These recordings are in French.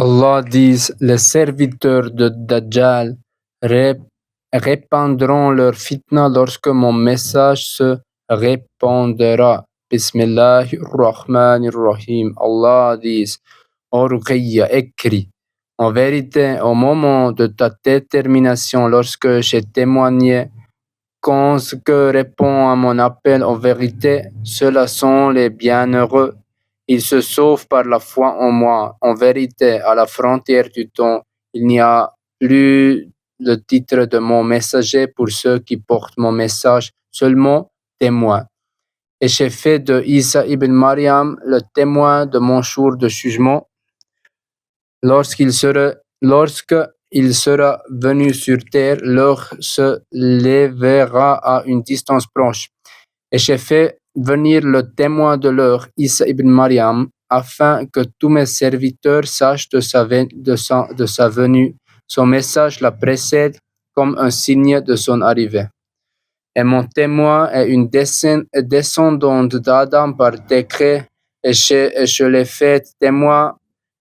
Allah dit, les serviteurs de Dajjal répandront leur fitna lorsque mon message se répandra. Bismillahirrahmanirrahim. Allah dit, ô Ruqayya, écris. En vérité, au moment de ta détermination, lorsque j'ai témoigné, quand ce que répond à mon appel en vérité, ceux-là sont les bienheureux. Ils se sauvent par la foi en moi. En vérité, à la frontière du temps, il n'y a plus le titre de mon messager pour ceux qui portent mon message, seulement témoin. Et j'ai fait de Isa ibn Maryam le témoin de mon jour de jugement lorsqu'il sera venu sur terre, l'heure se lèvera à une distance proche. Et j'ai fait venir le témoin de l'heure, Isa ibn Maryam, afin que tous mes serviteurs sachent de sa venue. Son message la précède comme un signe de son arrivée. Et mon témoin est une descendante d'Adam par décret, et je l'ai fait témoin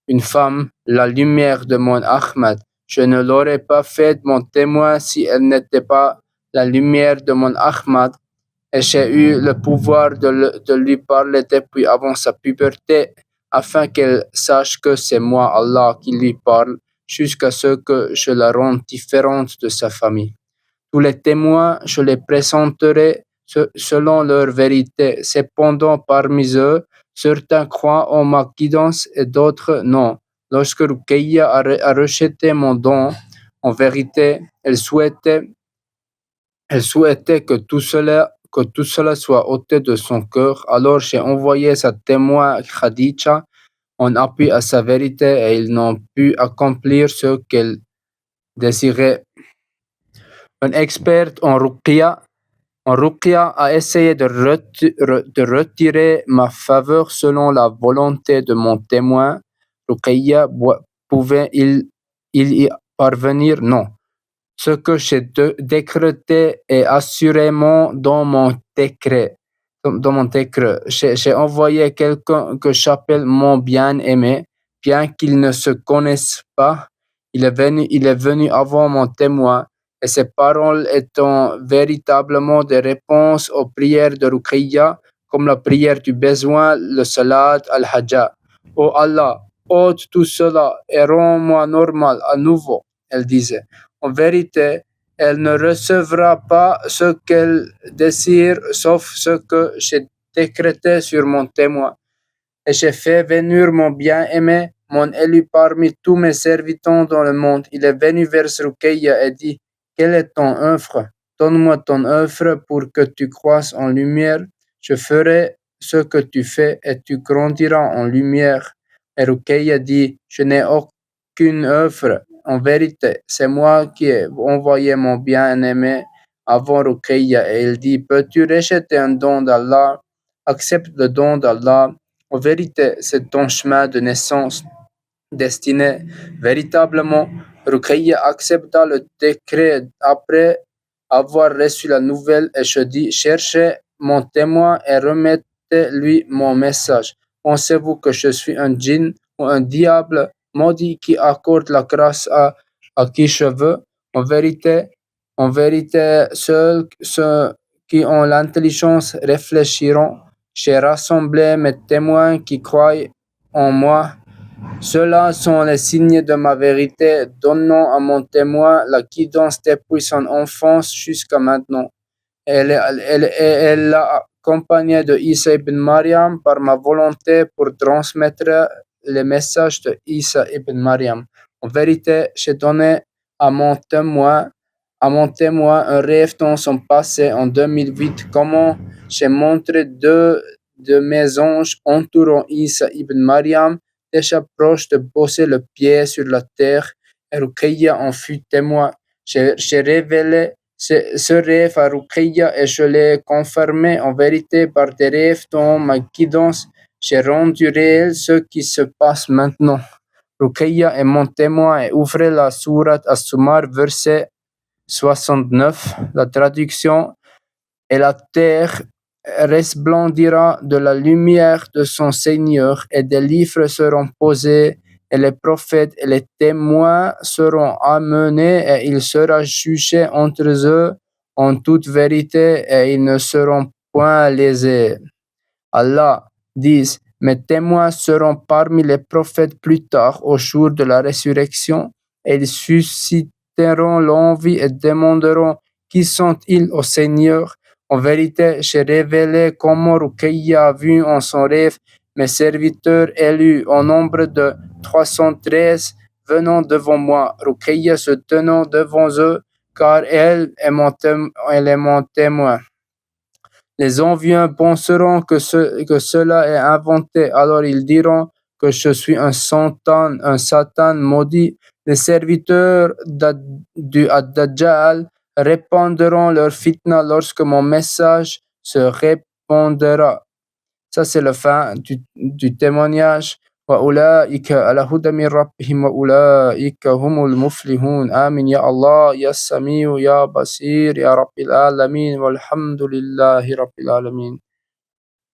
une femme, la lumière de mon Ahmad. Je ne l'aurais pas fait mon témoin si elle n'était pas la lumière de mon Ahmad, et j'ai eu le pouvoir de lui parler depuis avant sa puberté, afin qu'elle sache que c'est moi, Allah, qui lui parle, jusqu'à ce que je la rende différente de sa famille. Tous les témoins, je les présenterai selon leur vérité. Cependant, parmi eux, certains croient en ma guidance et d'autres non. Lorsque Ruqayya a rejeté mon don, en vérité, elle souhaitait que tout cela soit ôté de son cœur. Alors j'ai envoyé sa témoin Khadija en appui à sa vérité et ils n'ont pu accomplir ce qu'elle désirait. Un expert en ruqya a essayé de retirer ma faveur selon la volonté de mon témoin. Ruqayya, pouvait-il y parvenir? Non. Ce que j'ai décrété est assurément dans mon décret. J'ai envoyé quelqu'un que j'appelle mon bien-aimé, bien qu'il ne se connaisse pas. Il est venu avant mon témoin, et ses paroles étant véritablement des réponses aux prières de Ruqayya, comme la prière du besoin, le salat al-haja. Oh Allah, ôte tout cela et rends-moi normal à nouveau, elle disait. En vérité, elle ne recevra pas ce qu'elle désire, sauf ce que j'ai décrété sur mon témoin. Et j'ai fait venir mon bien-aimé, mon élu parmi tous mes serviteurs dans le monde. Il est venu vers Ruqayya et dit, quelle est ton œuvre? Donne-moi ton œuvre pour que tu croisses en lumière. Je ferai ce que tu fais et tu grandiras en lumière. Et Ruqayya dit, je n'ai aucune œuvre. En vérité, c'est moi qui ai envoyé mon bien-aimé avant Ruqayya. Et il dit, peux-tu rejeter un don d'Allah? Accepte le don d'Allah. En vérité, c'est ton chemin de naissance destiné. Véritablement, Ruqayya accepta le décret après avoir reçu la nouvelle et je dis, cherchez mon témoin et remettez-lui mon message. Pensez-vous que je suis un djinn ou un diable maudit qui accorde la grâce à qui je veux? En vérité, seuls ceux qui ont l'intelligence réfléchiront. J'ai rassemblé mes témoins qui croient en moi. Ceux-là sont les signes de ma vérité, donnant à mon témoin la guidance depuis son enfance jusqu'à maintenant. Elle l'a accompagné de Isa ibn Maryam par ma volonté pour transmettre les messages de Isa ibn Maryam. En vérité, j'ai donné à mon témoin un rêve dans son passé en 2008, comment j'ai montré deux de mes anges entourant Isa ibn Maryam, déjà proche de poser le pied sur la terre, et Ruqayya en fut témoin. J'ai révélé ce rêve à Ruqayya et je l'ai confirmé en vérité par des rêves dans ma guidance. J'ai rendu réel ce qui se passe maintenant. Ruqayya est mon témoin et ouvrez la sourate As-Sumar, verset 69. La traduction: et la terre resplendira de la lumière de son Seigneur et des livres seront posés et les prophètes et les témoins seront amenés et il sera jugé entre eux en toute vérité et ils ne seront point lésés. Allah dit, mes témoins seront parmi les prophètes plus tard au jour de la résurrection et ils susciteront l'envie et demanderont qui sont-ils au Seigneur. En vérité, j'ai révélé comment Ruqayya a vu en son rêve mes serviteurs élus au nombre de 313 venant devant moi, Ruqayya se tenant devant eux, car elle est mon témoin. Les envieux penseront que cela est inventé, alors ils diront que je suis un Satan maudit. Les serviteurs du Ad-Dajjal répandront leur fitna lorsque mon message se répandra. Ça, c'est la fin du témoignage. وأولئك على هدى من ربهم وأولئك هم المفلحون آمين يا الله يا سميع يا بصير يا رب العالمين والحمد لله رب العالمين